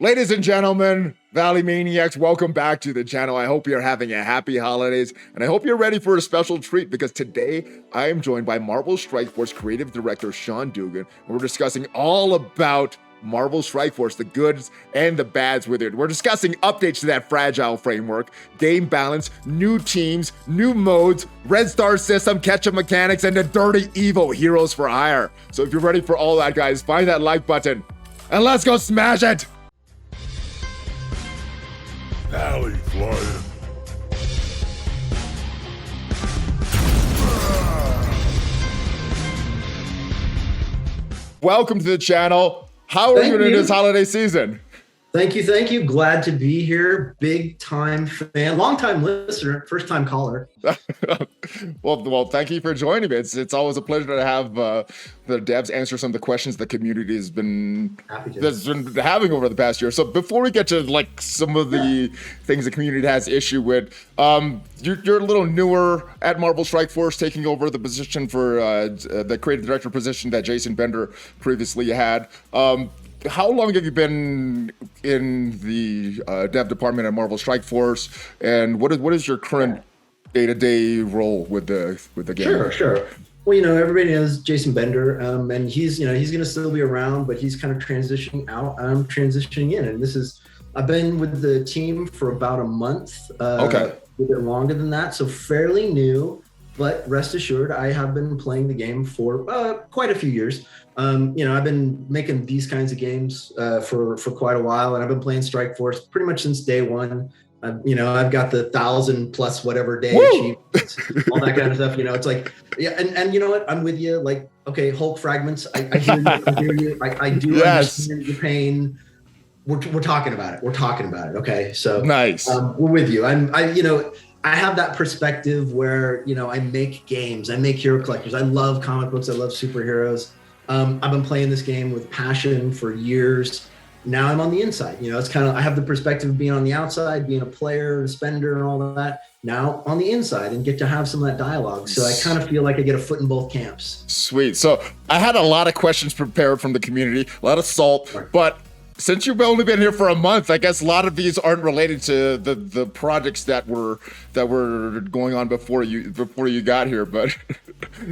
Ladies and gentlemen, Valley Maniacs, welcome back to the channel. I hope you're having a happy holidays, and I hope you're ready for a special treat because today I am joined by Marvel Strike Force creative director Sean Dugan, and we're discussing all about Marvel Strike Force, the goods and the bads with it. We're discussing updates to that fragile framework, game balance, new teams, new modes, red star system, catch-up mechanics, and the dirty evil heroes for hire. So if you're ready for all that, guys, find that like button, and let's go smash it! ValleyFlyin. Welcome to the channel. How are you in this holiday season? Thank you. Glad to be here. Big time fan, long time listener, first time caller. well, thank you for joining me. It's always a pleasure to have the devs answer some of the questions the community has been having over the past year. So before we get to like some of the things the community has issue with, you're a little newer at Marvel Strike Force, taking over the position for the creative director position that Jason Bender previously had. How long have you been in the dev department at Marvel Strike Force, and what is your current day-to-day role with the game? Sure. Well, everybody knows Jason Bender, and he's going to still be around, but he's kind of transitioning out. I'm transitioning in, and I've been with the team for about a month. Okay, a bit longer than that, so fairly new. But rest assured, I have been playing the game for quite a few years. I've been making these kinds of games for quite a while, and I've been playing Strike Force pretty much since day one. I've got the 1,000+ whatever day achievements, all that kind of stuff. It's like, yeah, and you know what? I'm with you. Like, okay, Hulk fragments. I hear you. I do understand your pain. We're talking about it. Okay, so nice. We're with you. I have that perspective where, I make games, I make hero collectors. I love comic books. I love superheroes. I've been playing this game with passion for years. Now I'm on the inside. It's kind of, I have the perspective of being on the outside, being a player, a spender, and all of that. Now on the inside and get to have some of that dialogue. So I kind of feel like I get a foot in both camps. Sweet. So I had a lot of questions prepared from the community, a lot of salt, but since you've only been here for a month, I guess a lot of these aren't related to the projects that were going on before you got here. But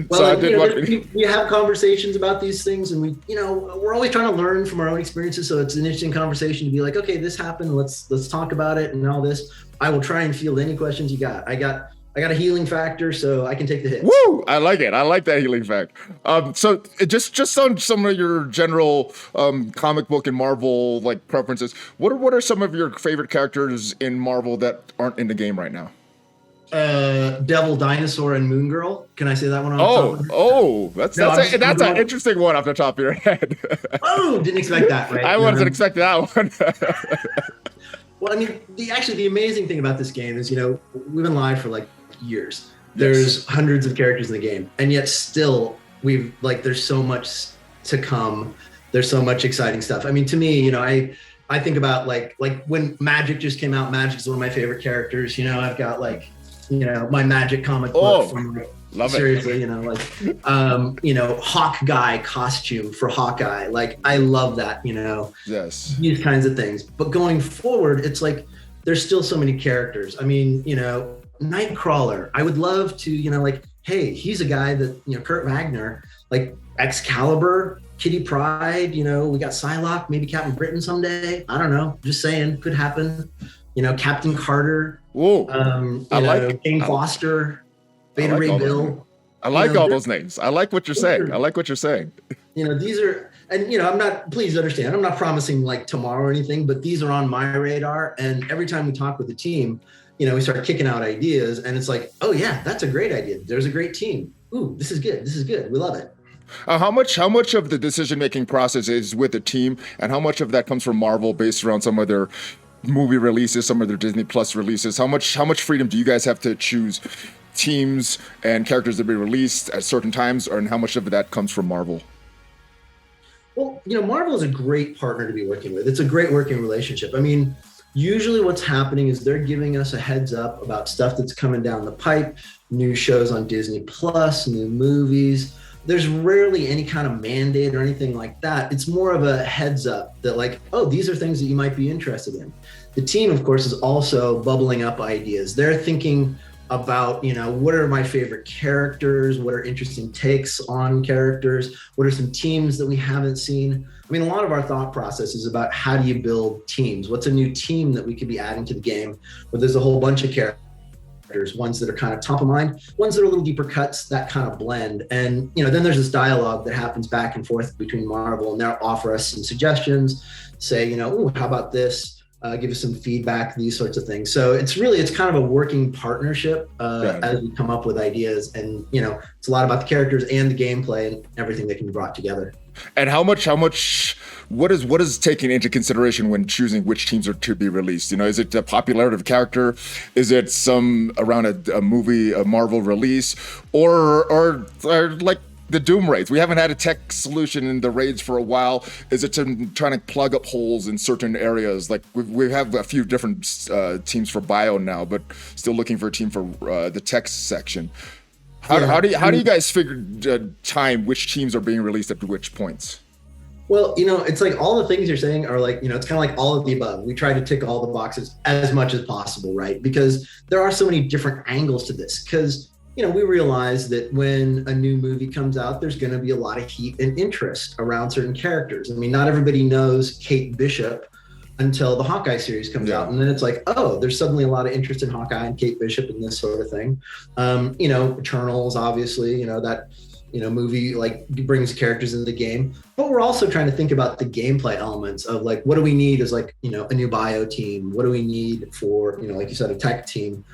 well, we have conversations about these things, and we're always trying to learn from our own experiences. So it's an interesting conversation to be like, okay, this happened. Let's talk about it and all this. I will try and field any questions you got. I got a healing factor, so I can take the hits. Woo! I like it. I like that healing factor. So just on some of your general comic book and Marvel like preferences, what are some of your favorite characters in Marvel that aren't in the game right now? Devil, Dinosaur, and Moon Girl. Can I say that one? That's an interesting one off the top of your head. Oh, didn't expect that. Right? I wasn't expecting that one. Well, I mean, the amazing thing about this game is, we've been live for like years. There's hundreds of characters in the game, and yet still there's so much to come. There's so much exciting stuff. I mean, to me, I think about like when Magic just came out. Magic is one of my favorite characters. I've got my Magic comic book from love seriously, Hawk Guy costume for Hawkeye. Like, I love that, Yes. These kinds of things. But going forward, it's like there's still so many characters. I mean, Nightcrawler. I would love to, hey, he's a guy that, Kurt Wagner, like Excalibur, Kitty Pryde, we got Psylocke, maybe Captain Britain someday. I don't know. Just saying, could happen. Captain Carter. Whoa. Jane Foster, Beta Ray Bill. I like all those names. I like what you're saying. These are, and please understand, I'm not promising like tomorrow or anything, but these are on my radar. And every time we talk with the team, we start kicking out ideas, and it's like, oh yeah, that's a great idea. There's a great team. Ooh, this is good. We love it. How much of the decision-making process is with the team, and how much of that comes from Marvel based around some of their movie releases, some of their Disney Plus releases? How much freedom do you guys have to choose teams and characters to be released at certain times, and how much of that comes from Marvel? Well, Marvel is a great partner to be working with. It's a great working relationship. I mean, usually what's happening is they're giving us a heads up about stuff that's coming down the pipe, new shows on Disney Plus, new movies. there's rarely any kind of mandate or anything like that. It's more of a heads up that like, oh, these are things that you might be interested in. The team, of course, is also bubbling up ideas. They're thinking about, what are my favorite characters? What are interesting takes on characters? What are some teams that we haven't seen? I mean, a lot of our thought process is about how do you build teams? What's a new team that we could be adding to the game? Where there's a whole bunch of characters, ones that are kind of top of mind, ones that are a little deeper cuts, that kind of blend. And, then there's this dialogue that happens back and forth between Marvel, and they'll offer us some suggestions, say, ooh, how about this? Give us some feedback, these sorts of things. So it's kind of a working partnership as we come up with ideas. And, it's a lot about the characters and the gameplay and everything that can be brought together. And what is taken into consideration when choosing which teams are to be released? Is it the popularity of character? Is it some around a movie, a Marvel release, or like the Doom raids? We haven't had a tech solution in the raids for a while. Is it trying to plug up holes in certain areas? Like we have a few different teams for bio now, but still looking for a team for the tech section. How do you guys figure time which teams are being released at which points? Well, it's like all the things you're saying are like, it's kind of like all of the above. We try to tick all the boxes as much as possible, right? Because there are so many different angles to this. Because we realize that when a new movie comes out, there's going to be a lot of heat and interest around certain characters. I mean, not everybody knows Kate Bishop until the Hawkeye series comes out. And then it's like, oh, there's suddenly a lot of interest in Hawkeye and Kate Bishop and this sort of thing. Eternals, obviously, that, movie like brings characters into the game. But we're also trying to think about the gameplay elements of like, what do we need as like, a new bio team? What do we need for, like you said, a tech team?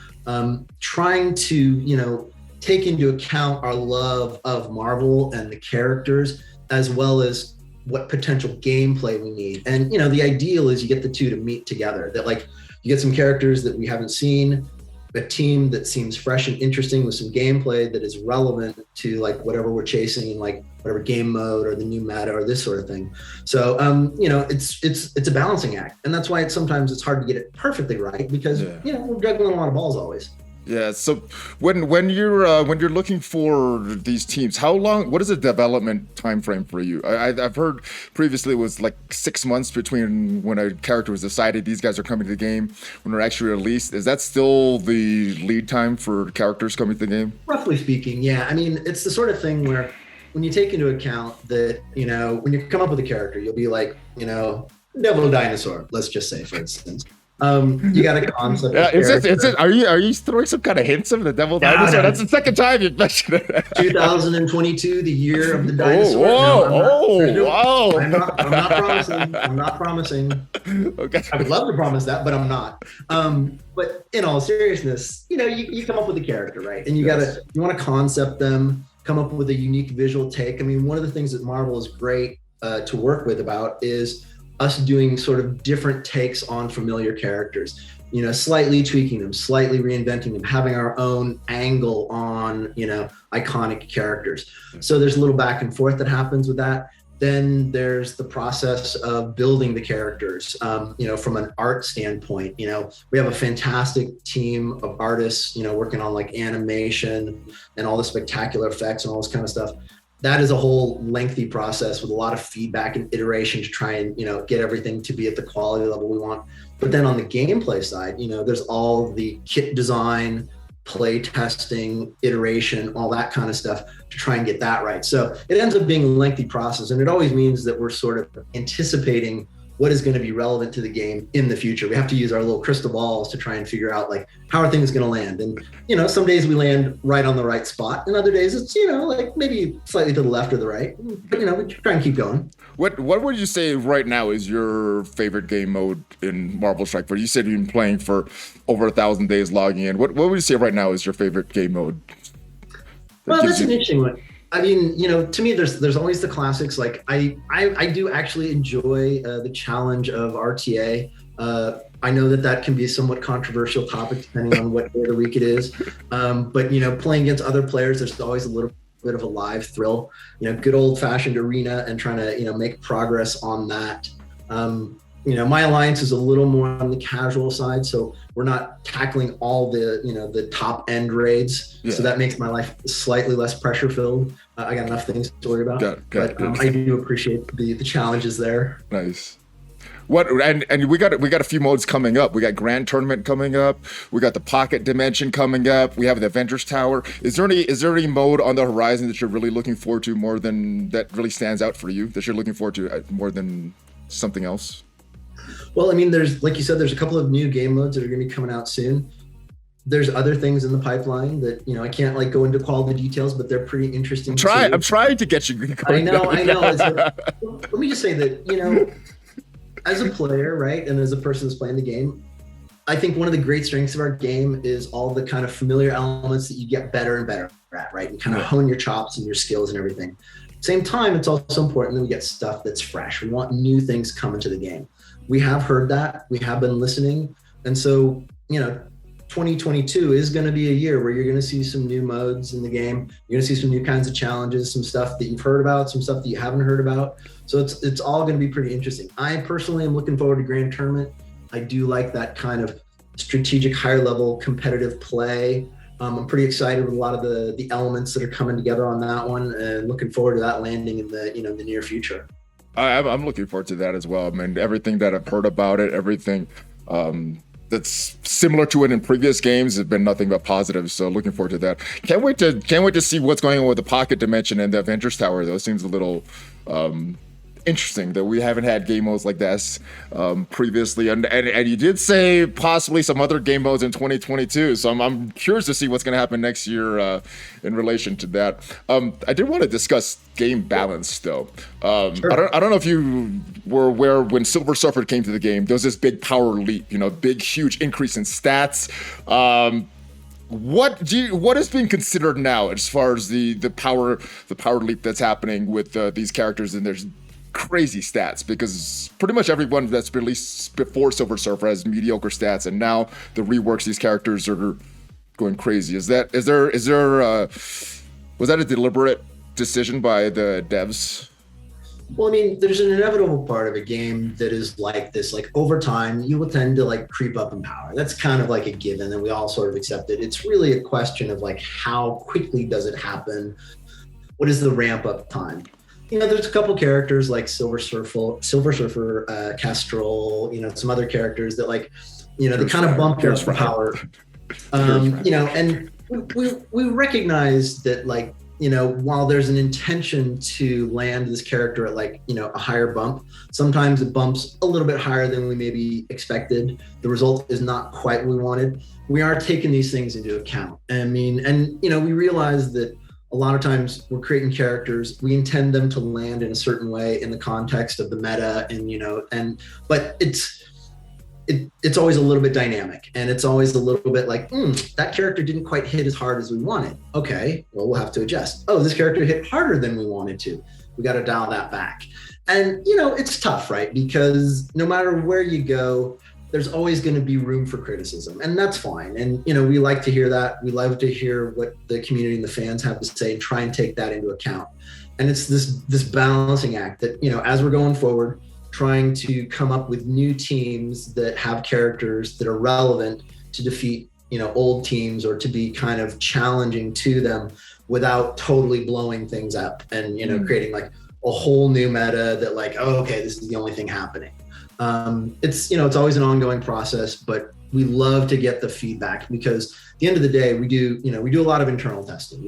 Trying to, take into account our love of Marvel and the characters, as well as what potential gameplay we need. And, the ideal is you get the two to meet together, that like you get some characters that we haven't seen, a team that seems fresh and interesting with some gameplay that is relevant to like whatever we're chasing in like whatever game mode or the new meta or this sort of thing. So, it's a balancing act. And that's why sometimes it's hard to get it perfectly right because, we're juggling a lot of balls always. Yeah. So when you're looking for these teams, what is the development time frame for you? I've heard previously it was like 6 months between when a character was decided these guys are coming to the game when they're actually released. Is that still the lead time for characters coming to the game? Roughly speaking, yeah. I mean, it's the sort of thing where when you take into account that, when you come up with a character, you'll be like, Devil Dinosaur, let's just say, for instance. You got a concept. Yeah, are you throwing some kind of hints of the Devil Dinosaur? No. That's the second time you've mentioned it. 2022, the year of the dinosaur. Wow. I'm not promising. Okay. I would love to promise that, but I'm not. But in all seriousness, you come up with a character, right? And you want to concept them, come up with a unique visual take. I mean, one of the things that Marvel is great to work with about is us doing sort of different takes on familiar characters, slightly tweaking them, slightly reinventing them, having our own angle on, iconic characters. So there's a little back and forth that happens with that. Then there's the process of building the characters, from an art standpoint. We have a fantastic team of artists, working on like animation and all the spectacular effects and all this kind of stuff. That is a whole lengthy process with a lot of feedback and iteration to try and, get everything to be at the quality level we want. But then on the gameplay side, there's all the kit design, play testing, iteration, all that kind of stuff to try and get that right. So it ends up being a lengthy process. And it always means that we're sort of anticipating what is going to be relevant to the game in the future. We have to use our little crystal balls to try and figure out like, how are things going to land? And, some days we land right on the right spot, and other days it's, like maybe slightly to the left or the right, but, we try and keep going. What would you say right now is your favorite game mode in Marvel Strike Force? You said you've been playing for over 1,000 days logging in. What would you say right now is your favorite game mode? Well, that's an interesting one. I mean, to me, there's always the classics. Like I do actually enjoy the challenge of RTA. I know that can be a somewhat controversial topic depending on what day of the week it is. But playing against other players, there's always a little bit of a live thrill. Good old fashioned arena and trying to make progress on that. my alliance is a little more on the casual side, so we're not tackling all the the top end raids. Yeah. So that makes my life slightly less pressure filled. I got enough things to worry about. But I do appreciate the challenges there. Nice. What and we got a few modes coming up. We got Grand Tournament coming up. We got the Pocket Dimension coming up. We have the Avengers Tower. Is there any mode on the horizon that you're really looking forward to more than that really stands out for you? That you're looking forward to more than something else? Well, I mean, there's, like you said, there's a couple of new game modes that are going to be coming out soon. There's other things in the pipeline that, I can't like go into all the details, but they're pretty interesting. I'm trying to get you. I know. Let me just say that, as a player, right, and as a person that's playing the game, I think one of the great strengths of our game is all the kind of familiar elements that you get better and better at, right? And kind of hone your chops and your skills and everything. Same time, it's also important that we get stuff that's fresh. We want new things coming to the game. We have heard that. We have been listening. And so, 2022 is going to be a year where you're going to see some new modes in the game. You're going to see some new kinds of challenges, some stuff that you've heard about, some stuff that you haven't heard about. So it's all going to be pretty interesting. I personally am looking forward to Grand Tournament. I do like that kind of strategic, higher level competitive play. I'm pretty excited with a lot of the elements that are coming together on that one, and looking forward to that landing in the the near future. I'm looking forward to that as well. I mean, everything that I've heard about it, everything that's similar to it in previous games has been nothing but positive. So looking forward to that. Can't wait to see what's going on with the Pocket Dimension and the Avengers Tower. Though it seems a little interesting that we haven't had game modes like this previously, and you did say possibly some other game modes in 2022, so I'm curious to see what's going to happen next year in relation to that. I did want to discuss game balance though. Sure. I don't know if you were aware when Silver Surfer came to the game, there was this big power leap, big huge increase in stats. What is being considered now as far as the power leap that's happening with these characters, and there's crazy stats, because pretty much everyone that's released before Silver Surfer has mediocre stats, and now the reworks, these characters are going crazy. Was that a deliberate decision by the devs? Well, I mean, there's an inevitable part of a game that is like this. Like over time, you will tend to like creep up in power. That's kind of like a given, and we all sort of accept it. It's really a question of like how quickly does it happen? What is the ramp up time? There's a couple characters like Silver Surfer, Kestrel, some other characters that like, they kind of bump you up for power. And we recognize that like, while there's an intention to land this character at like, a higher bump, sometimes it bumps a little bit higher than we maybe expected. The result is not quite what we wanted. We are taking these things into account. I mean, and, we realize that a lot of times we're creating characters, we intend them to land in a certain way in the context of the meta, and but it's always a little bit dynamic, and it's always a little bit like, that character didn't quite hit as hard as we wanted. Okay, well, we'll have to adjust. Oh, this character hit harder than we wanted to. We got to dial that back. And, it's tough, right? Because no matter where you go, there's always going to be room for criticism, and that's fine. And, we like to hear that. We love to hear what the community and the fans have to say and try and take that into account. And it's this balancing act that, as we're going forward, trying to come up with new teams that have characters that are relevant to defeat, old teams, or to be kind of challenging to them without totally blowing things up and, creating like a whole new meta that like, oh, okay, this is the only thing happening. It's always an ongoing process, but we love to get the feedback, because at the end of the day, we do a lot of internal testing.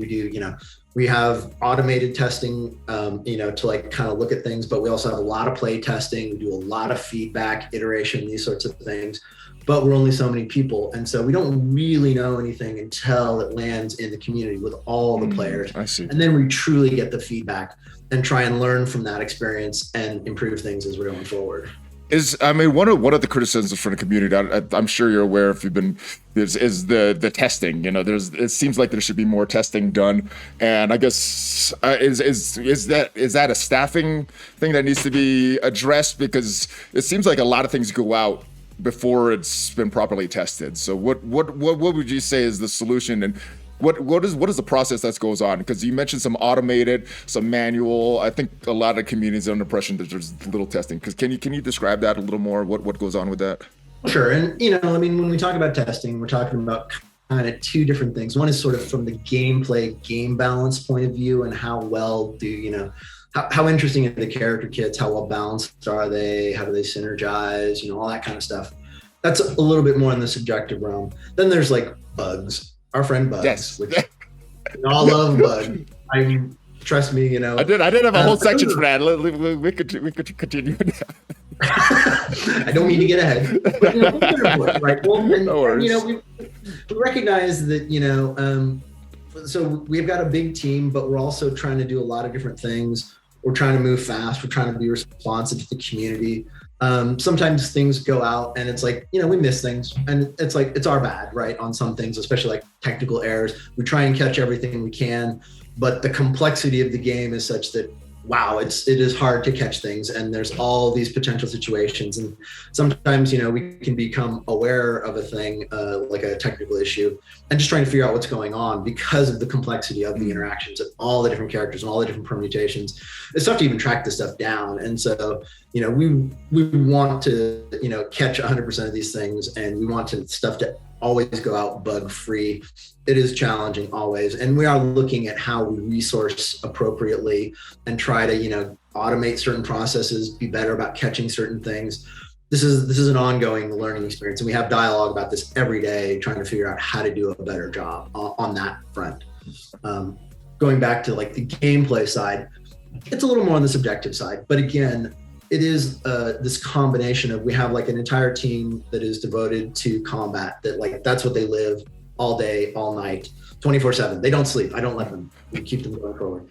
We have automated testing, to like kind of look at things, but we also have a lot of play testing. We do a lot of feedback, iteration, these sorts of things, but we're only so many people. And so we don't really know anything until it lands in the community with all the players. I see. And then we truly get the feedback and try and learn from that experience and improve things as we're going forward. One of the criticisms from the community, I'm sure you're aware if you've been, is the testing. It seems like there should be more testing done, and I guess is that a staffing thing that needs to be addressed, because it seems like a lot of things go out before it's been properly tested. So what would you say is the solution? And What is the process that goes on? Because you mentioned some automated, some manual. I think a lot of communities are under impression that there's little testing. Because can you describe that a little more? What goes on with that? Sure. And I mean, when we talk about testing, we're talking about kind of two different things. One is sort of from the gameplay, game balance point of view, and how well do how interesting are the character kits? How well balanced are they? How do they synergize? All that kind of stuff. That's a little bit more in the subjective realm. Then there's like bugs. Our friend Bugs, yes. which we all love Bug. I mean, trust me, I did have a whole section for that. We could continue. I don't mean to get ahead, but right? Well, and, we recognize that so we've got a big team, but we're also trying to do a lot of different things. We're trying to move fast. We're trying to be responsive to the community. Sometimes things go out and it's like, we miss things, and it's like, it's our bad, right? On some things, especially like technical errors, we try and catch everything we can, but the complexity of the game is such that, wow, it is hard to catch things. And there's all these potential situations. And sometimes, we can become aware of a thing, like a technical issue, and just trying to figure out what's going on because of the complexity of the interactions of all the different characters and all the different permutations. It's tough to even track this stuff down. And so, we want to, catch 100% of these things, and we want stuff to always go out bug free. It is challenging always. And we are looking at how we resource appropriately and try to, automate certain processes, be better about catching certain things. This is an ongoing learning experience. And we have dialogue about this every day, trying to figure out how to do a better job on that front. Going back to like the gameplay side, it's a little more on the subjective side, but again, it is this combination of, we have like an entire team that is devoted to combat, that like, that's what they live all day, all night, 24/7. They don't sleep. I don't let them. We keep them going forward.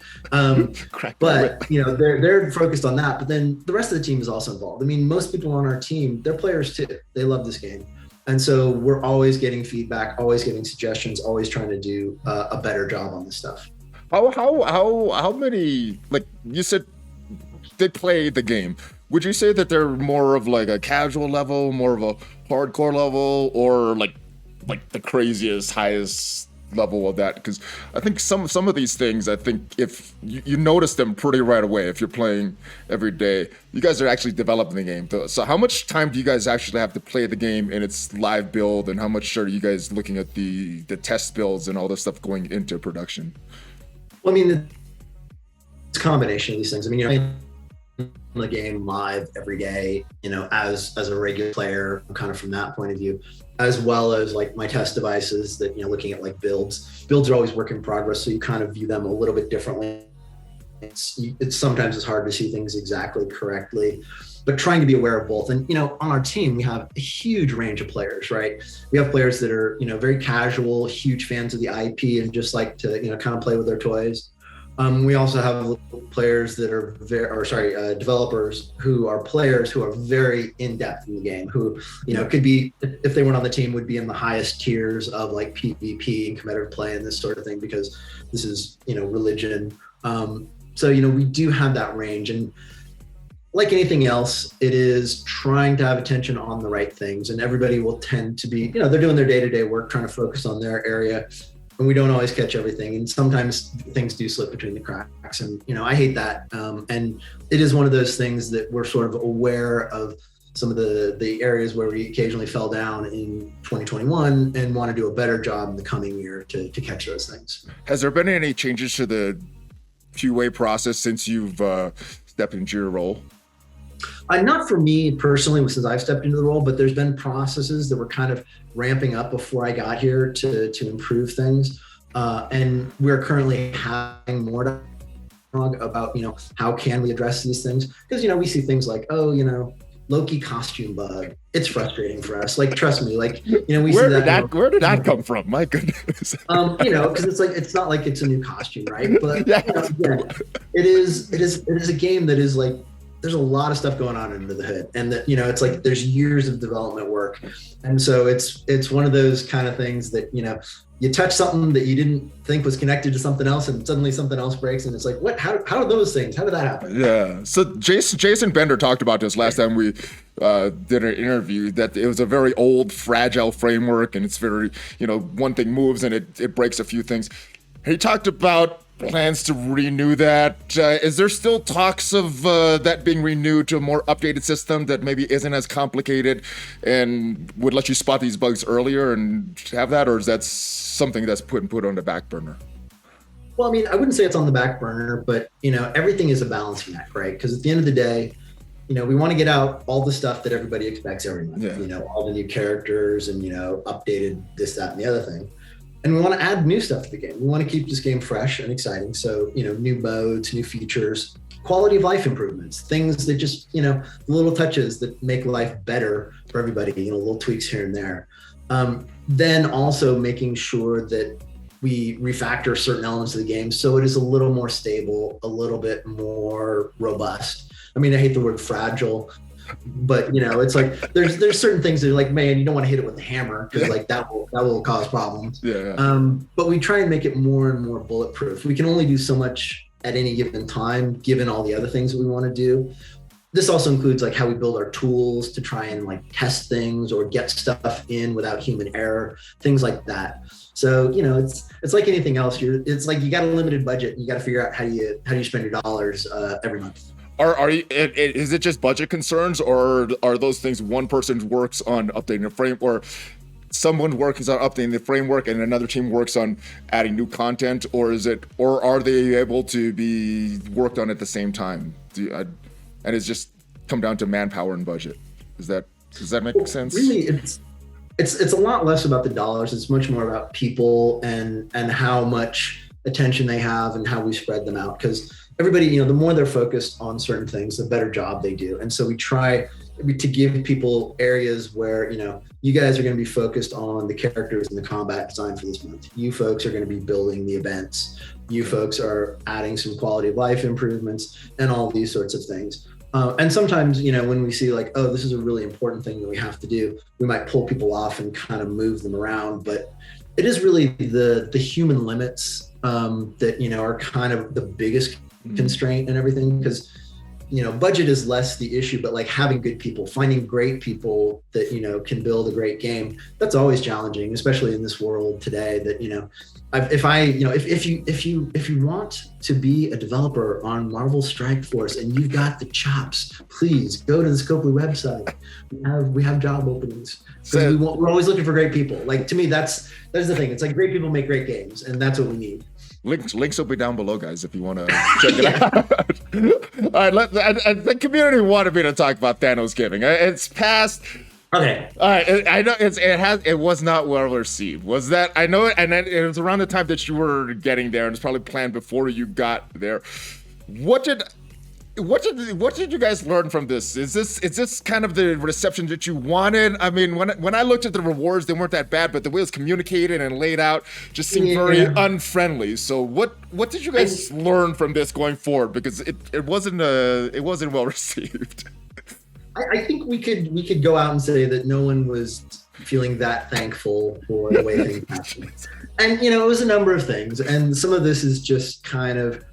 But they're focused on that. But then the rest of the team is also involved. I mean, most people on our team, they're players too. They love this game, and so we're always getting feedback, always getting suggestions, always trying to do a better job on this stuff. How many, like you said, they play the game? Would you say that they're more of like a casual level, more of a hardcore level, or like the craziest, highest level of that? Because I think some of these things, I think if you notice them pretty right away, if you're playing every day, you guys are actually developing the game. So how much time do you guys actually have to play the game in its live build, and how much are you guys looking at the test builds and all this stuff going into production? Well, I mean, it's a combination of these things. I mean, the game live every day, as a regular player, kind of from that point of view, as well as like my test devices that, looking at like builds are always work in progress. So you kind of view them a little bit differently. It's sometimes it's hard to see things exactly correctly, but trying to be aware of both. And, on our team, we have a huge range of players, right? We have players that are, very casual, huge fans of the IP and just like to, kind of play with their toys. We also have players that are developers who are players who are very in-depth in the game, who, could be, if they weren't on the team, would be in the highest tiers of like PvP and competitive play and this sort of thing, because this is, religion. So, we do have that range. And like anything else, it is trying to have attention on the right things. And everybody will tend to be, they're doing their day-to-day work, trying to focus on their area. And we don't always catch everything. And sometimes things do slip between the cracks. And, I hate that. And it is one of those things that we're sort of aware of, some of the areas where we occasionally fell down in 2021 and want to do a better job in the coming year to catch those things. Has there been any changes to the QA process since you've stepped into your role? Not for me personally, since I've stepped into the role, but there's been processes that were kind of ramping up before I got here to improve things. And we're currently having more dialogue about, how can we address these things? Because, we see things like, Loki costume bug. It's frustrating for us. Like, trust me, like, we where see did that. Where did that come from? My goodness. Because it's not like it's a new costume, right? But again, it is a game that is like there's a lot of stuff going on under the hood, and that, you know, it's like there's years of development work. And so it's one of those kind of things that, you know, you touch something that you didn't think was connected to something else, and suddenly something else breaks, and it's like, what? How are those things? How did that happen? Yeah. So Jason Bender talked about this last time we did an interview, that it was a very old, fragile framework, and it's very, you know, one thing moves and it breaks a few things. He talked about plans to renew that. Is there still talks of that being renewed to a more updated system that maybe isn't as complicated and would let you spot these bugs earlier and have that, or is that something that's put on the back burner? Well, I mean, I wouldn't say it's on the back burner, but, you know, everything is a balancing act, right? Because at the end of the day, you know, we want to get out all the stuff that everybody expects every month. You know, all the new characters and, you know, updated this, that, and the other thing. And we want to add new stuff to the game. We want to keep this game fresh and exciting. So, you know, new modes, new features, quality of life improvements, things that just, you know, little touches that make life better for everybody, you know, little tweaks here and there. Then also making sure that we refactor certain elements of the game so it is a little more stable, a little bit more robust. I mean, I hate the word fragile, but, you know, it's like there's certain things that are like, man, you don't want to hit it with a hammer because like that will cause problems. But we try and make it more and more bulletproof. We can only do so much at any given time, given all the other things that we want to do. This also includes like how we build our tools to try and like test things or get stuff in without human error, things like that. So, you know, it's like anything else. It's like you got a limited budget and you got to figure out how you spend your dollars every month. Is it just budget concerns, or are those things one person works on updating the frame, or someone works on updating the framework and another team works on adding new content, or are they able to be worked on at the same time? And it's just come down to manpower and budget. Does that make sense? Really, it's a lot less about the dollars. It's much more about people and how much attention they have and how we spread them out. Because everybody, you know, the more they're focused on certain things, the better job they do. And so we try to give people areas where, you know, you guys are going to be focused on the characters and the combat design for this month. You folks are going to be building the events. You folks are adding some quality of life improvements and all these sorts of things. And sometimes, you know, when we see like, oh, this is a really important thing that we have to do, we might pull people off and kind of move them around. But it is really the human limits that, you know, are kind of the biggest constraint and everything, because, you know, budget is less the issue, but like having good people, finding great people that, you know, can build a great game, that's always challenging, especially in this world today that, you know, if you want to be a developer on Marvel Strike Force and you've got the chops, please go to the Scopely website. We have job openings. So we're always looking for great people. Like, to me, that's the thing. It's like great people make great games, and that's what we need. Links will be down below, guys, if you want to check it out. All right, the community wanted me to talk about Thanosgiving. It's past. Okay. All right. I know it was not well received. Was that? I know it, and it was around the time that you were getting there, and it's probably planned before you got there. What did you guys learn from this? Is this kind of the reception that you wanted? I mean, when I looked at the rewards, they weren't that bad, but the way it was communicated and laid out just seemed very unfriendly. So what did you guys learn from this going forward? Because it wasn't well received. I think we could go out and say that no one was feeling that thankful for the way things happened. And, you know, it was a number of things. And some of this is just kind of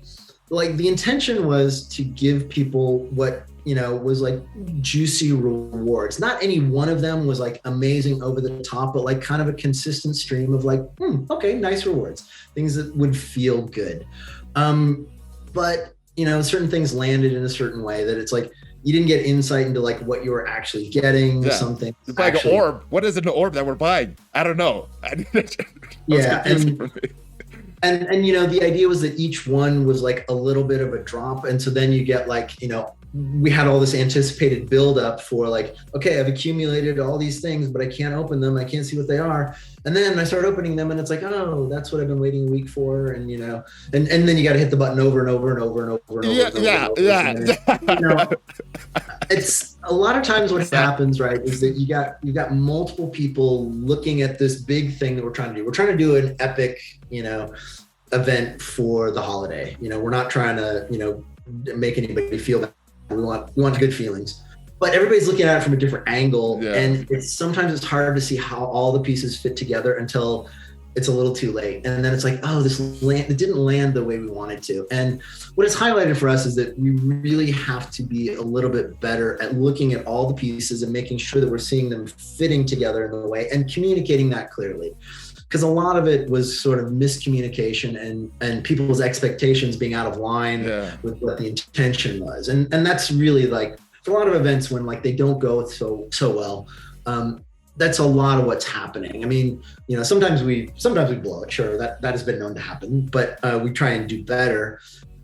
like the intention was to give people what, you know, was like juicy rewards. Not any one of them was like amazing over the top, but like kind of a consistent stream of like, okay, nice rewards, things that would feel good. But, you know, certain things landed in a certain way that it's like, you didn't get insight into like what you were actually getting. Yeah. Something like an orb. What is an orb that we're buying? I don't know. Yeah, and you know, the idea was that each one was like a little bit of a drop, and so then you get like, you know, we had all this anticipated buildup for like, okay, I've accumulated all these things, but I can't open them. I can't see what they are. And then I start opening them and it's like, oh, that's what I've been waiting a week for. And, you know, and then you got to hit the button over and over and over and over and over. Yeah. You know, it's a lot of times what happens, right, is that you got multiple people looking at this big thing that we're trying to do. We're trying to do an epic, you know, event for the holiday. You know, we're not trying to, you know, make anybody feel We want good feelings. But everybody's looking at it from a different angle, and sometimes it's hard to see how all the pieces fit together until it's a little too late. And then it's like, oh, it didn't land the way we wanted to. And what it's highlighted for us is that we really have to be a little bit better at looking at all the pieces and making sure that we're seeing them fitting together in the way and communicating that clearly. Because a lot of it was sort of miscommunication and people's expectations being out of line with what the intention was. And that's really like, for a lot of events when like they don't go so well, that's a lot of what's happening. I mean, sometimes we blow it. Sure, that has been known to happen, but we try and do better.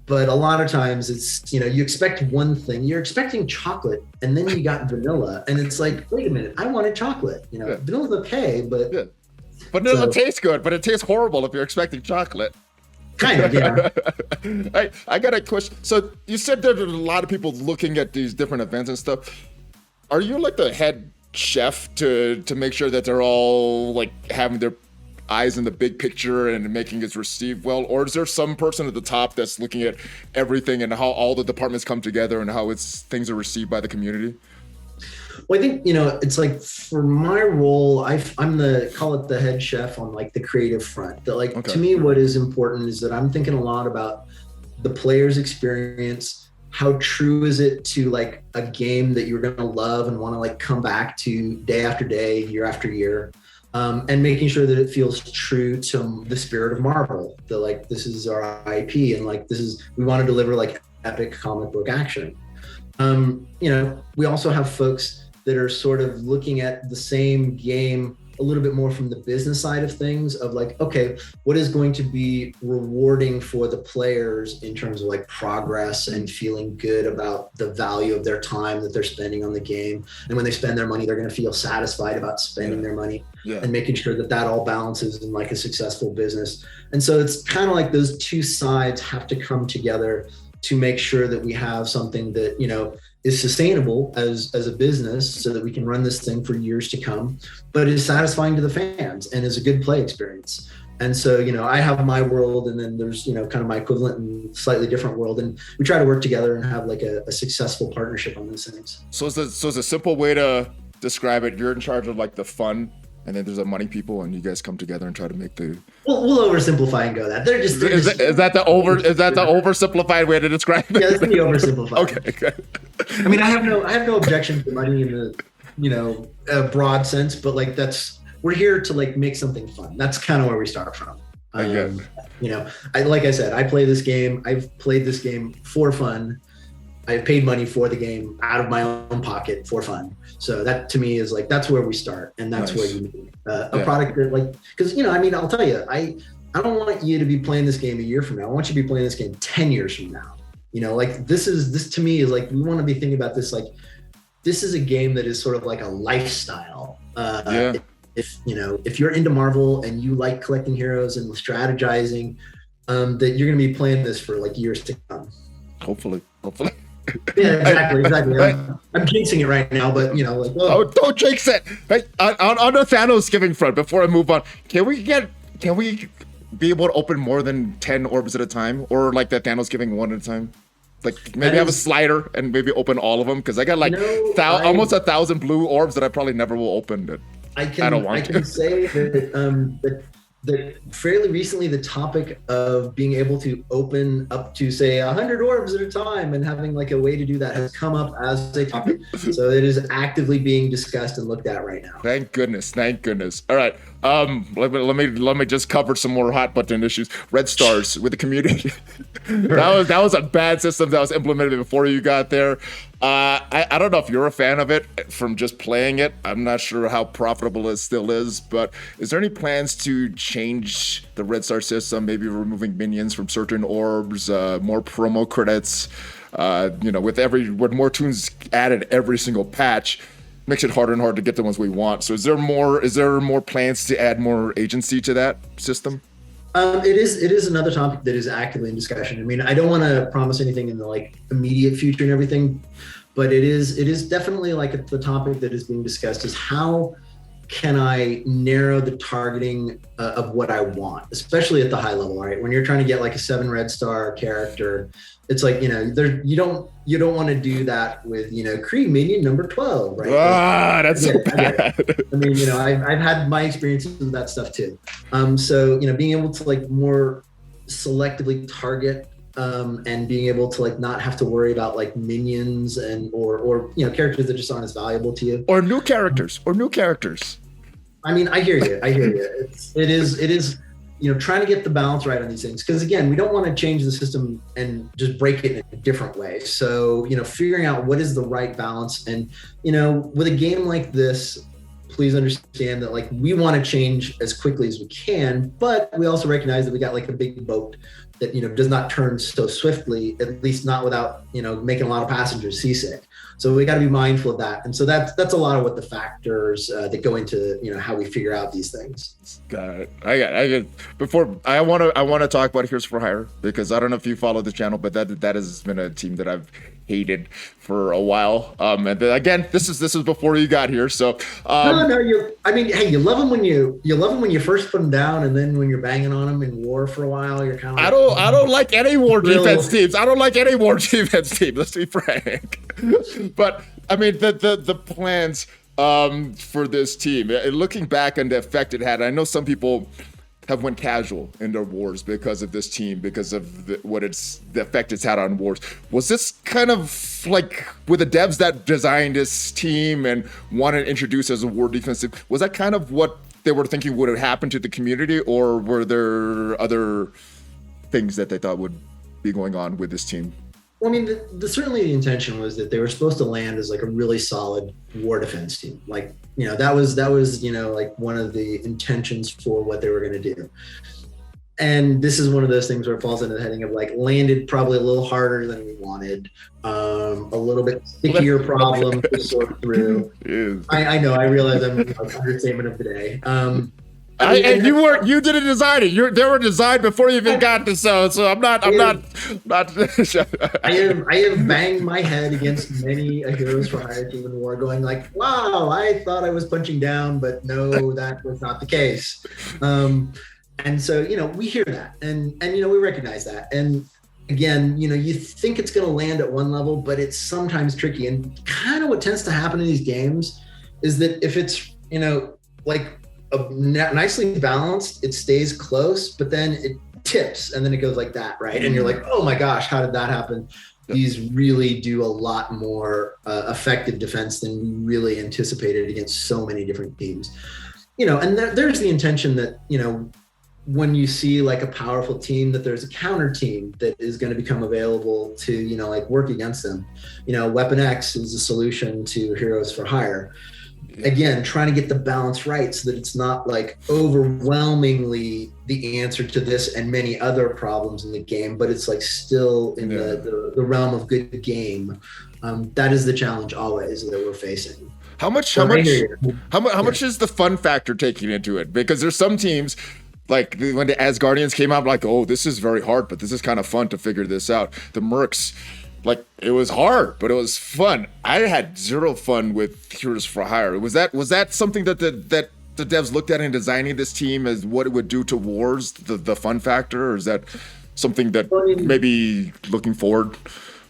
But a lot of times it's, you expect one thing, you're expecting chocolate, and then you got vanilla, and it's like, wait a minute, I wanted chocolate. Vanilla's okay, but vanilla tastes good, but it tastes horrible if you're expecting chocolate. Kind of, yeah. I got a question. So you said there's a lot of people looking at these different events and stuff. Are you like the head chef to make sure that they're all like having their eyes in the big picture and making it received well, or is there some person at the top that's looking at everything and how all the departments come together and how things are received by the community? Well, I think, it's like for my role, I'm call it the head chef on like the creative front. That to me, what is important is that I'm thinking a lot about the player's experience. How true is it to like a game that you're going to love and want to like come back to day after day, year after year, and making sure that it feels true to the spirit of Marvel. That like, this is our IP and like, we want to deliver like epic comic book action. We also have folks that are sort of looking at the same game a little bit more from the business side of things of like, okay, what is going to be rewarding for the players in terms of like progress and feeling good about the value of their time that they're spending on the game. And when they spend their money, they're going to feel satisfied about spending their money and making sure that that all balances in like a successful business. And so it's kind of like those two sides have to come together to make sure that we have something that, is sustainable as a business so that we can run this thing for years to come, but is satisfying to the fans and is a good play experience. And so, I have my world and then there's, kind of my equivalent and slightly different world. And we try to work together and have like a successful partnership on those things. So it's a simple way to describe it. You're in charge of like the fun, and then there's the money people, and you guys come together and try to make the. We'll oversimplify and go that. Is that the oversimplified way to describe it? Yeah, it's gonna be oversimplified. Okay. I mean, I have no objection to money in the a broad sense, but like we're here to like make something fun. That's kind of where we start from. Like I said, I play this game. I've played this game for fun. I've paid money for the game out of my own pocket for fun. So that to me is like, that's where we start. And that's where you need a product that like, because, I'll tell you, I don't want you to be playing this game a year from now. I want you to be playing this game 10 years from now. Like this to me is like, we want to be thinking about this, like, this is a game that is sort of like a lifestyle. If you're into Marvel and you like collecting heroes and strategizing, that you're going to be playing this for like years to come. Hopefully. Yeah, exactly. I'm jinxing it right now, but like, oh, don't jinx it. Hey, on the Thanosgiving front, before I move on, can we be able to open more than 10 orbs at a time, or like that Thanosgiving one at a time? Like maybe have a slider and maybe open all of them, because I got like almost 1,000 blue orbs that I probably never will open. That I can say that that fairly recently the topic of being able to open up to say 100 orbs at a time and having like a way to do that has come up as a topic. So it is actively being discussed and looked at right now. Thank goodness. All right. Let me just cover some more hot button issues. Red stars with the community. that was a bad system that was implemented before you got there. I don't know if you're a fan of it from just playing it. I'm not sure how profitable it still is, but is there any plans to change the red star system, maybe removing minions from certain orbs, more promo credits, with more toons added every single patch, makes it harder and harder to get the ones we want. So is there more plans to add more agency to that system? It is another topic that is actively in discussion. I mean, I don't want to promise anything in the like immediate future and everything, but it is definitely like the topic that is being discussed is how can I narrow the targeting of what I want, especially at the high level, right? When you're trying to get like a 7 red star character, it's like, you know, you don't want to do that with, you know, Kree minion number 12, right? That's so bad. I mean, you know, I've had my experiences with that stuff too. So, you know, being able to like more selectively target and being able to like not have to worry about like minions and or you know, characters that just aren't as valuable to you, or new characters. I mean, I hear you. It is, you know, trying to get the balance right on these things, because again, we don't want to change the system and just break it in a different way. So, you know, figuring out what is the right balance, and you know, with a game like this, please understand that like we want to change as quickly as we can, but we also recognize that we got like a big boat that, you know, does not turn so swiftly, at least not without, you know, making a lot of passengers seasick. So we got to be mindful of that. And so that's a lot of what the factors that go into, you know, how we figure out these things. Got it. I got before I want to talk about Heroes for Hire, because I don't know if you follow the channel, but that has been a team that I've hated for a while. And then, again, this is before you got here. So no, I mean, hey, you love them when you first put them down, and then when you're banging on them in war for a while, you're kind of like, I don't like any war defense teams. I don't like any war defense team. Let's be frank. But I mean, the plans for this team, looking back on the effect it had, I know some people have went casual in their wars because of this team, because of the effect it's had on wars. Was this kind of like with the devs that designed this team and wanted to introduce as a war defensive? Was that kind of what they were thinking would have happened to the community, or were there other things that they thought would be going on with this team? Well, I mean, certainly the intention was that they were supposed to land as like a really solid war defense team. Like, you know, that was, you know, like one of the intentions for what they were going to do. And this is one of those things where it falls into the heading of like landed probably a little harder than we wanted, a little bit stickier problem to sort through. I know, I realize I'm understatement of the day. You didn't design it. They were designed before you even got to so I'm not. I have banged my head against many a Heroes for Hire team in war, going like, wow, I thought I was punching down, but no, that was not the case. And so, you know, we hear that, and you know, we recognize that, and again, you know, you think it's going to land at one level, but it's sometimes tricky. And kind of what tends to happen in these games is that if it's, you know, like nicely balanced, it stays close, but then it tips and then it goes like that, right? And you're like, oh my gosh, how did that happen? These really do a lot more effective defense than we really anticipated against so many different teams. You know, and there's the intention that, you know, when you see like a powerful team, that there's a counter team that is going to become available to, you know, like work against them. You know, Weapon X is a solution to Heroes for Hire. Again, trying to get the balance right so that it's not like overwhelmingly the answer to this and many other problems in the game, but it's like still in the realm of good game. That is the challenge always that we're facing. How much is the fun factor taking into it? Because there's some teams, like when the Asgardians came out, like, oh, this is very hard, but this is kind of fun to figure this out. The Mercs, like, it was hard, but it was fun. I had zero fun with Heroes for Hire. Was that something that the devs looked at in designing this team as what it would do to wars, the fun factor, or is that something that maybe looking forward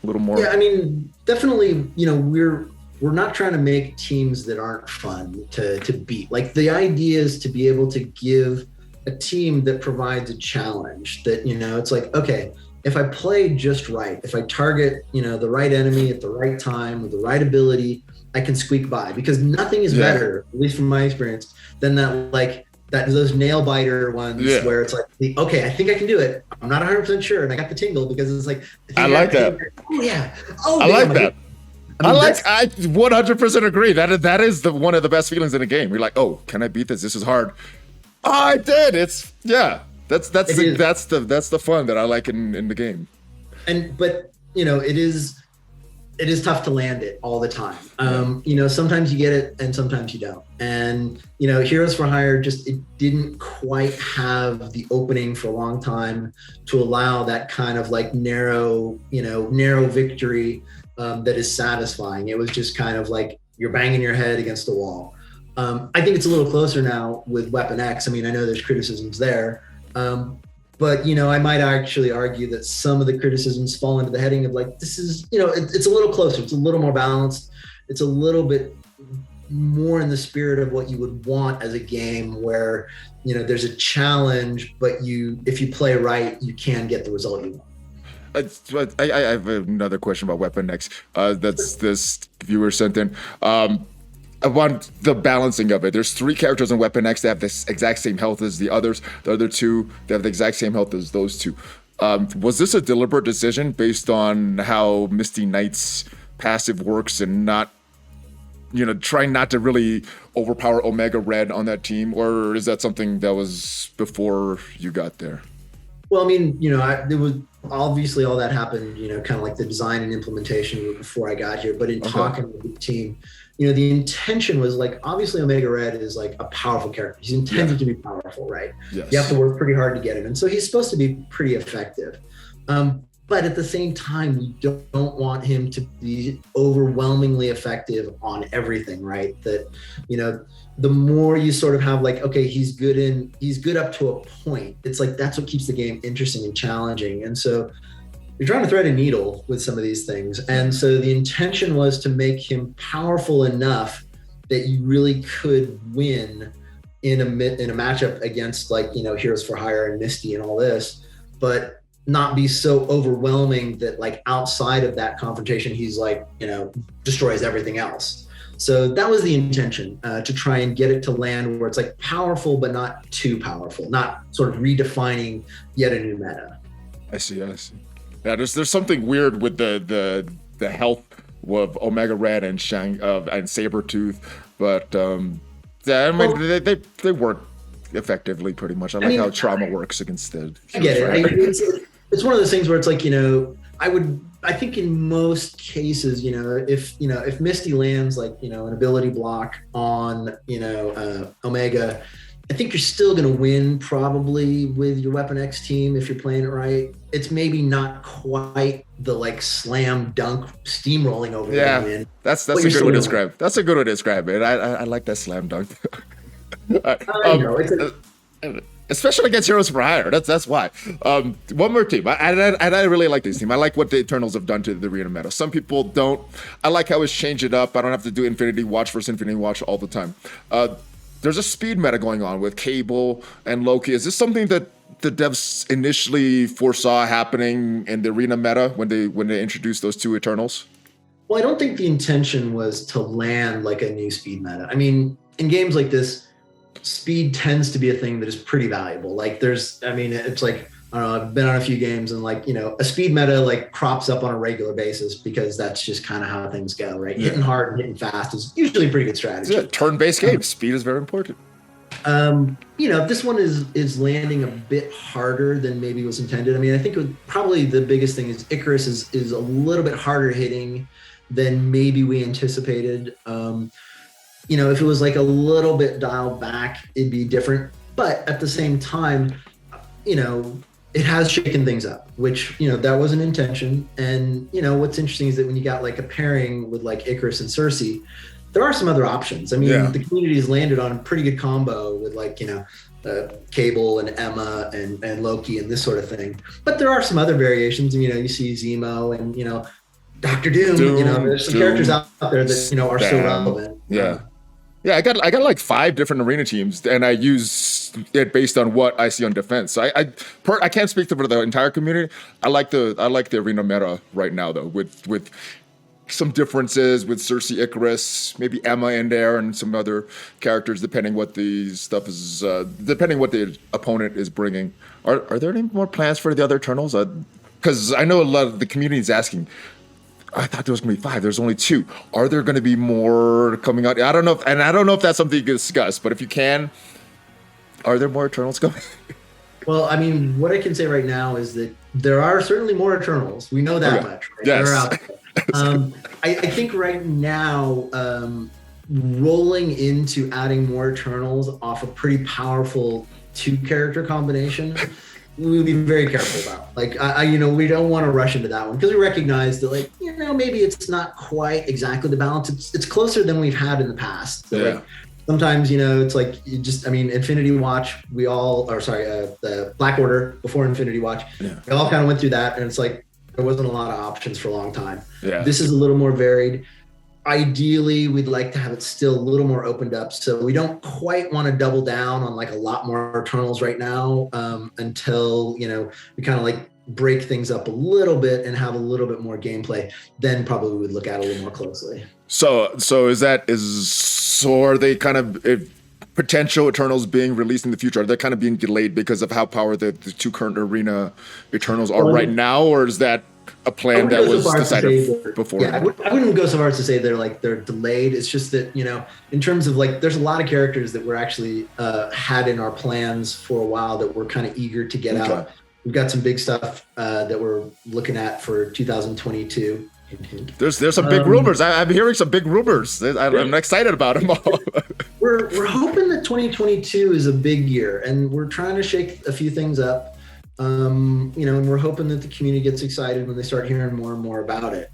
a little more? Yeah, I mean, definitely, you know, we're not trying to make teams that aren't fun to beat. Like, the idea is to be able to give a team that provides a challenge that, you know, it's like, okay, if I play just right, if I target, you know, the right enemy at the right time with the right ability, I can squeak by, because nothing is better, at least from my experience, than those nail biter ones where it's like, okay, I think I can do it. I'm not 100% sure, and I got the tingle because it's like, I like that. Oh yeah. Oh, I like that. I 100% agree. That is one of the best feelings in a game. You're like, oh, can I beat this? This is hard. Oh, I did. That's the fun that I like in the game. But you know, it is tough to land it all the time. You know, sometimes you get it and sometimes you don't. And you know, Heroes for Hire it didn't quite have the opening for a long time to allow that kind of like narrow victory that is satisfying. It was just kind of like you're banging your head against the wall. I think it's a little closer now with Weapon X. I mean, I know there's criticisms there, but I might actually argue that some of the criticisms fall into the heading of like, this is, it's a little closer, it's a little more balanced, it's a little bit more in the spirit of what you would want as a game where, there's a challenge, but if you play right, you can get the result you want. I have another question about Weapon X. That's this viewer sent in. I want the balancing of it. There's 3 characters in Weapon X that have the exact same health as the others. The other 2, they have the exact same health as those 2. Was this a deliberate decision based on how Misty Knight's passive works and not, trying not to really overpower Omega Red on that team? Or is that something that was before you got there? Well, I mean, there was obviously all that happened, kind of like the design and implementation before I got here. But in talking with the team, the intention was like, obviously Omega Red is like a powerful character. He's intended to be powerful, right? Yes. You have to work pretty hard to get him. And so he's supposed to be pretty effective. But at the same time, we don't want him to be overwhelmingly effective on everything, right? That, the more you sort of have like, okay, he's good up to a point. It's like, that's what keeps the game interesting and challenging. And so you're trying to thread a needle with some of these things. And so the intention was to make him powerful enough that you really could win in a matchup against like, Heroes for Hire and Misty and all this, but not be so overwhelming that like outside of that confrontation, he's like, destroys everything else. So that was the intention, to try and get it to land where it's like powerful, but not too powerful, not sort of redefining yet a new meta. I see. Yeah, there's something weird with the health of Omega Red and Sabretooth, but I mean, they work effectively pretty much. I like how trauma works against the. I get it. It's one of those things where it's like, I think in most cases, if Misty lands like, an ability block on, Omega, I think you're still going to win probably with your Weapon X team if you're playing it right. It's maybe not quite the like slam dunk steamrolling over the win. That's a good way to describe. That's a good way to describe it. I like that slam dunk. Especially against Heroes for Hire. That's why. One more team. I really like this team. I like what the Eternals have done to the arena meta. Some people don't. I like how it's changed it up. I don't have to do Infinity Watch versus Infinity Watch all the time. There's a speed meta going on with Cable and Loki. Is this something that the devs initially foresaw happening in the arena meta when they introduced those 2 Eternals? Well, I don't think the intention was to land like a new speed meta. I mean, in games like this, speed tends to be a thing that is pretty valuable. Like it's like, I don't know, I've been on a few games and like, a speed meta like crops up on a regular basis because that's just kind of how things go, right? Hitting hard and hitting fast is usually a pretty good strategy. Yeah, turn-based game, speed is very important. This one is landing a bit harder tan maybe was intended. I mean, I think probably the biggest thing is Icarus is a little bit harder hitting than maybe we anticipated. If it was like a little bit dialed back, it'd be different. But at the same time, it has shaken things up, which, that was an intention. And, what's interesting is that when you got like a pairing with like Icarus and Cersei, there are some other options. I mean, the community's landed on a pretty good combo with like, Cable and Emma and Loki and this sort of thing. But there are some other variations. And, you see Zemo and, Dr. Doom, there's some characters out there that, are still relevant. Yeah. Yeah, I got like 5 different arena teams, and I use it based on what I see on defense. So I can't speak for the entire community. I like the arena meta right now though, with some differences with Cersei, Icarus, maybe Emma in there, and some other characters depending what the stuff is, depending what the opponent is bringing. Are there any more plans for the other Eternals? Because I know a lot of the community is asking. I thought there was going to be 5. There's only 2. Are there going to be more coming out? I don't know if that's something you can discuss, but if you can, are there more Eternals coming? Well, I mean, what I can say right now is that there are certainly more Eternals. We know that much. Right? Yes. They're out there. I think right now, rolling into adding more Eternals off a pretty powerful 2-character combination, we would be very careful about. Like, we don't want to rush into that one because we recognize that, like, maybe it's not quite exactly the balance. It's closer than we've had in the past. So, like, sometimes, it's like Infinity Watch, the Black Order before Infinity Watch, we all kind of went through that, and it's like there wasn't a lot of options for a long time. This is a little more varied. Ideally, we'd like to have it still a little more opened up, so we don't quite want to double down on like a lot more Eternals right now, until we kind of like break things up a little bit and have a little bit more gameplay. Then probably we would look at it a little more closely. So are they kind of potential Eternals being released in the future? Are they kind of being delayed because of how powerful the two current arena Eternals are right now, or is that a plan that was decided before? Yeah, I wouldn't go so far as to say they're delayed. It's just that, in terms of like, there's a lot of characters that we're actually had in our plans for a while that we're kind of eager to get out. We've got some big stuff that we're looking at for 2022. There's some big rumors. I'm hearing some big rumors. I'm excited about them all. We're hoping that 2022 is a big year, and we're trying to shake a few things up. And we're hoping that the community gets excited when they start hearing more and more about it.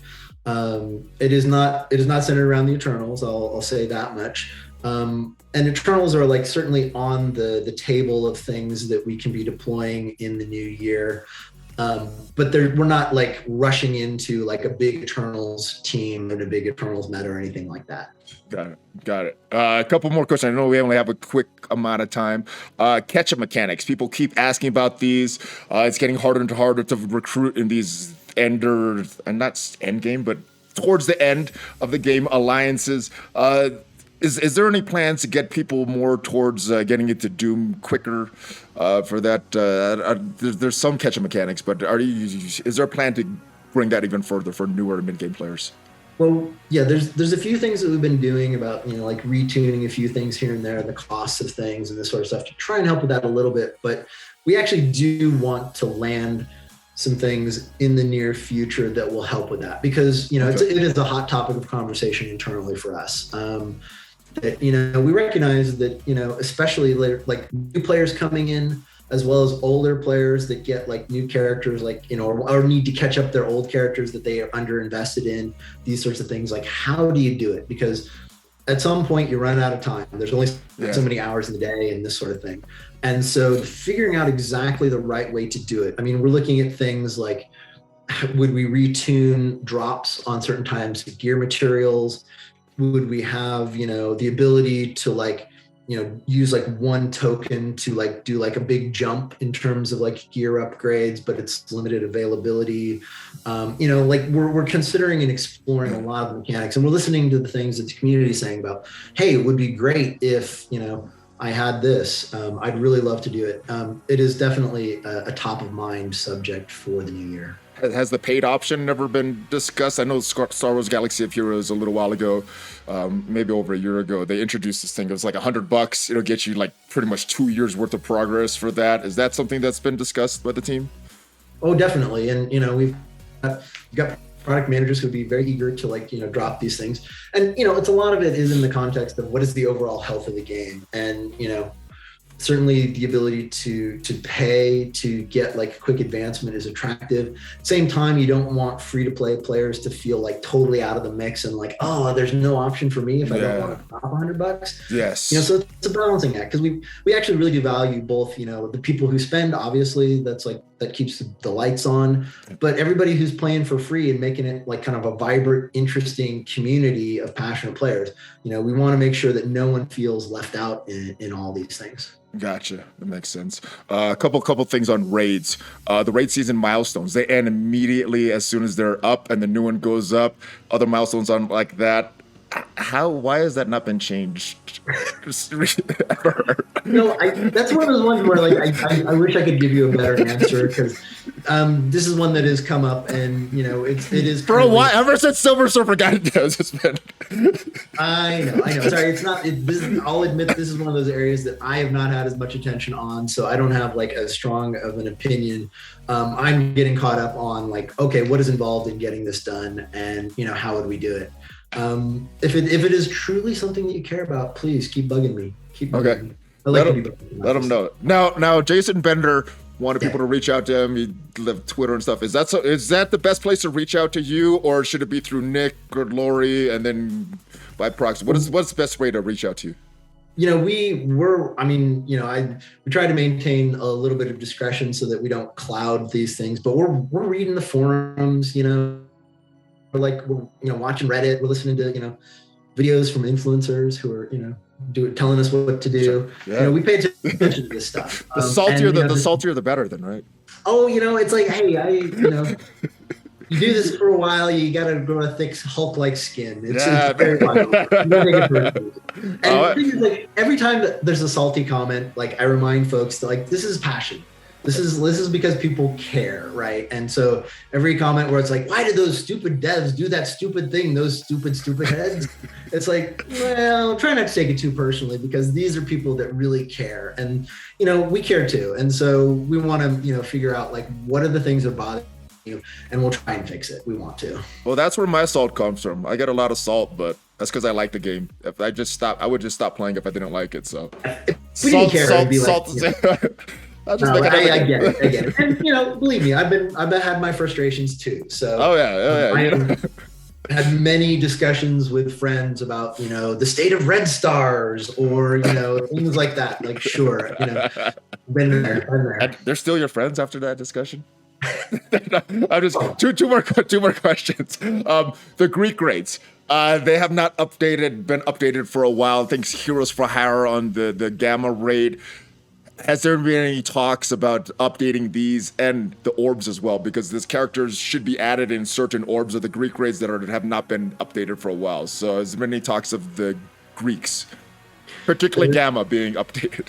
It is not centered around the Eternals. I'll say that much. And Eternals are like certainly on the table of things that we can be deploying in the new year. But we're not like rushing into like a big Eternals team and a big Eternals meta or anything like that. Got it. A couple more questions. I know we only have a quick amount of time. Catchup mechanics. People keep asking about these. It's getting harder and harder to recruit in these not end game, but towards the end of the game alliances. Is there any plans to get people more towards getting into Doom quicker for that? There's some catch-up mechanics, but is there a plan to bring that even further for newer mid-game players? Well, yeah, there's a few things that we've been doing about, like retuning a few things here and there, the costs of things and this sort of stuff to try and help with that a little bit. But we actually do want to land some things in the near future that will help with that, because, it is a hot topic of conversation internally for us. That, we recognize that, especially like new players coming in, as well as older players that get like new characters, like, or need to catch up their old characters that they are underinvested in, these sorts of things. Like, how do you do it? Because at some point you run out of time. There's only so many hours in the day and this sort of thing. And so figuring out exactly the right way to do it. I mean, we're looking at things like, would we retune drops on certain times of gear materials? Would we have, the ability to like, use like one token to like do like a big jump in terms of like gear upgrades, but it's limited availability. Like we're considering and exploring a lot of mechanics, and we're listening to the things that the community is saying about, hey, it would be great if, I had this. I'd really love to do it. It is definitely a top of mind subject for the new year. Has the paid option never been discussed? I know Star Wars Galaxy of Heroes a little while ago, maybe over a year ago, they introduced this thing. It was like $100. It'll get you like pretty much 2 years worth of progress for that. Is that something that's been discussed by the team? Oh, definitely. And, we've got product managers who'd be very eager to like, drop these things. And, it's a lot of it is in the context of what is the overall health of the game. And, certainly the ability to pay to get like quick advancement is attractive. Same time, you don't want free to play players to feel like totally out of the mix and like, oh, there's no option for me if I don't want to drop $100. Yes. So it's a balancing act, because we actually really do value both, the people who spend, obviously that keeps the lights on, but everybody who's playing for free and making it like kind of a vibrant, interesting community of passionate players. We want to make sure that no one feels left out in all these things. Gotcha. That makes sense. A couple things on raids. The raid season milestones, they end immediately as soon as they're up and the new one goes up. Other milestones on like that. Why has that not been changed? That's one of those ones where like I wish I could give you a better answer, because this is one that has come up, and it is for a while, ever since Silver Surfer got into this, it's been. I know. Sorry, it's not. I'll admit this is one of those areas that I have not had as much attention on, so I don't have like as strong of an opinion. I'm getting caught up on like, okay, what is involved in getting this done, and how would we do it? If it is truly something that you care about, please keep bugging me. Okay. Let them know. Now, Jason Bender wanted people to reach out to him. He lived Twitter and stuff. Is that the best place to reach out to you, or should it be through Nick or Lori and then by proxy? What's the best way to reach out to you? we try to maintain a little bit of discretion so that we don't cloud these things, but we're reading the forums, we're watching Reddit, we're listening to, videos from influencers who are, telling us what to do. Yeah. We pay attention to this stuff. The saltier, the better then, right? Oh, it's like, hey, you do this for a while, you got to grow a thick Hulk-like skin. It's very vital. And the thing is, like, every time that there's a salty comment, like, I remind folks that, like, this is passion. This is because people care, right? And so every comment where it's like, why did those stupid devs do that stupid thing, those stupid heads? It's like, well, try not to take it too personally, because these are people that really care. And, we care too. And so we want to, figure out, like, what are the things that bother you, and we'll try and fix it. We want to. Well, that's where my salt comes from. I get a lot of salt, but that's because I like the game. If I would just stop playing if I didn't like it. So if we didn't care, it'd be like, I get it. And believe me, I've had my frustrations too. So I had many discussions with friends about the state of red stars or things like that. Like, sure, been there. And they're still your friends after that discussion? I'm just two more questions. The Greek grades. They have not been updated for a while. I think Heroes for Hire on the Gamma raid. Has there been any talks about updating these and the orbs as well? Because these characters should be added in certain orbs of the Greek raids that have not been updated for a while. So has there been any talks of the Greeks, particularly Gamma, being updated?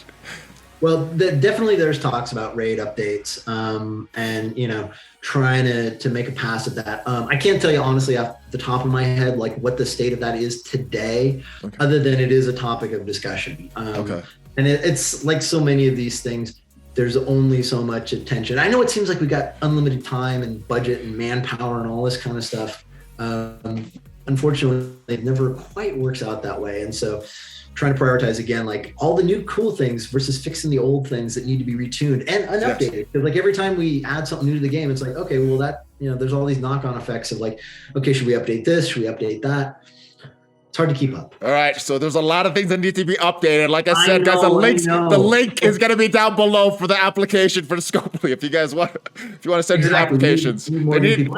Well, definitely there's talks about raid updates and, trying to make a pass at that. I can't tell you honestly off the top of my head, like what the state of that is today, other than it is a topic of discussion. And it's like so many of these things, there's only so much attention. I know it seems like we got unlimited time and budget and manpower and all this kind of stuff. Unfortunately, it never quite works out that way. And so trying to prioritize again, like all the new cool things versus fixing the old things that need to be retuned and updated. Because like every time we add something new to the game, it's like, okay, well that, there's all these knock-on effects of like, okay, should we update this? Should we update that? It's hard to keep up. All right, so there's a lot of things that need to be updated. Like I said, guys, the link is going to be down below for the application for the Scopely. If you guys want to send your applications, they need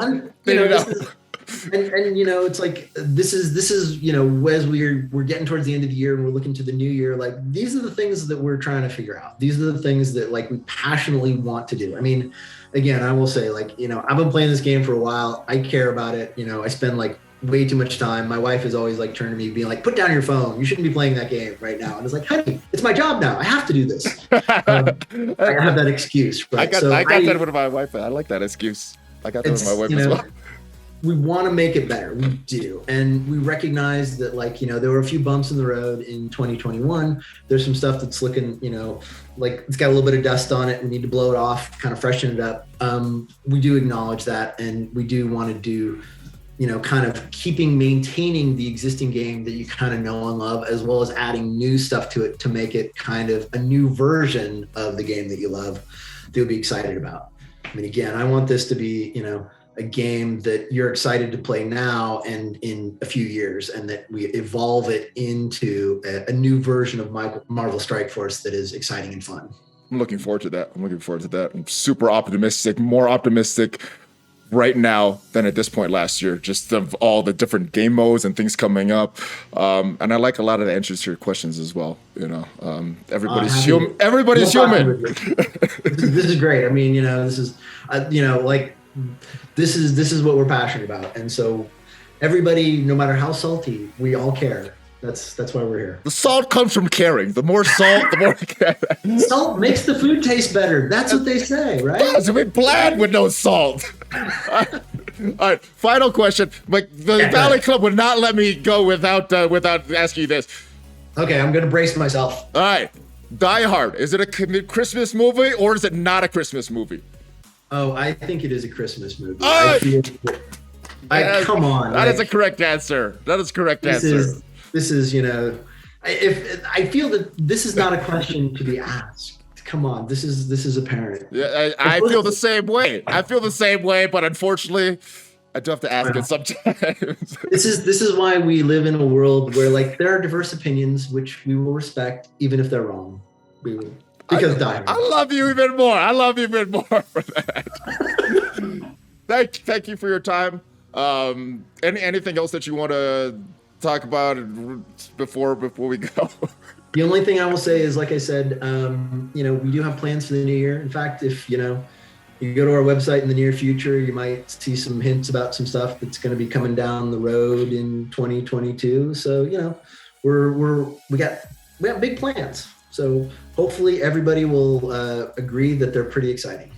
And it's like this is as we're getting towards the end of the year and we're looking to the new year, like these are the things that we're trying to figure out. These are the things that like we passionately want to do. I mean, again, I will say, like, I've been playing this game for a while. I care about it. I spend like way too much time. My wife is always like turning to me being like, put down your phone, you shouldn't be playing that game right now. And it's like, honey, it's my job now, I have to do this. I have that excuse, right? I got that with my wife. I like that excuse. I got that with my wife as well. We want to make it better. We do. And we recognize that, like, there were a few bumps in the road in 2021. There's some stuff that's looking, like it's got a little bit of dust on it. We need to blow it off, kind of freshen it up. We do acknowledge that. And we do want to do, kind of maintaining the existing game that you kind of know and love, as well as adding new stuff to it to make it kind of a new version of the game that you love, that you'll be excited about. I mean, again, I want this to be, a game that you're excited to play now and in a few years, and that we evolve it into a new version of Marvel Strike Force that is exciting and fun. I'm looking forward to that. I'm super optimistic, more optimistic right now than at this point last year, just of all the different game modes and things coming up. And I like a lot of the answers to your questions as well. Everybody's human. Everybody's human. This is great. I mean, this is, this is what we're passionate about. And so everybody, no matter how salty, we all care. That's why we're here. The salt comes from caring. The more salt, the more care. Salt makes the food taste better. That's what they say, right? It's a bit bland with no salt. All right, final question. Like the Valley Club would not let me go without asking you this. Okay, I'm gonna brace myself. All right, Die Hard. Is it a Christmas movie or is it not a Christmas movie? Oh, I think it is a Christmas movie. Come on. That is a correct answer. This is, if I feel that this is not a question to be asked. Come on, this is apparent. Yeah, I feel the same way. But unfortunately, I do have to ask it sometimes. This is why we live in a world where like there are diverse opinions, which we will respect, even if they're wrong. We will, because I love you even more. I love you even more for that. Thank you for your time. Anything else that you want to talk about before we go? The only thing I will say is, like I said, we do have plans for the new year. In fact, if you go to our website in the near future, you might see some hints about some stuff that's going to be coming down the road in 2022. So we have big plans. So hopefully everybody will agree that they're pretty exciting.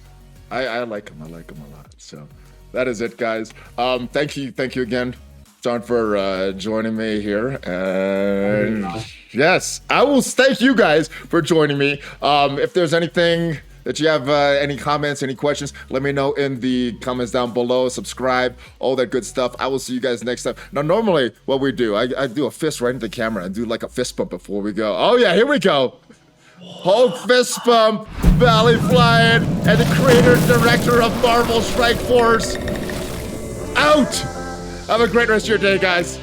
I like them. I like them a lot. So that is it, guys. Thank you again, John, for joining me here. And yes, I will thank you guys for joining me. If there's anything that you have, any comments, any questions, let me know in the comments down below. Subscribe, all that good stuff. I will see you guys next time. Now, normally what we do, I do a fist right into the camera and do like a fist bump before we go. Oh yeah, here we go. Hulk fist bump, ValleyFlyin, and the creator and director of Marvel Strike Force. Out! Have a great rest of your day, guys.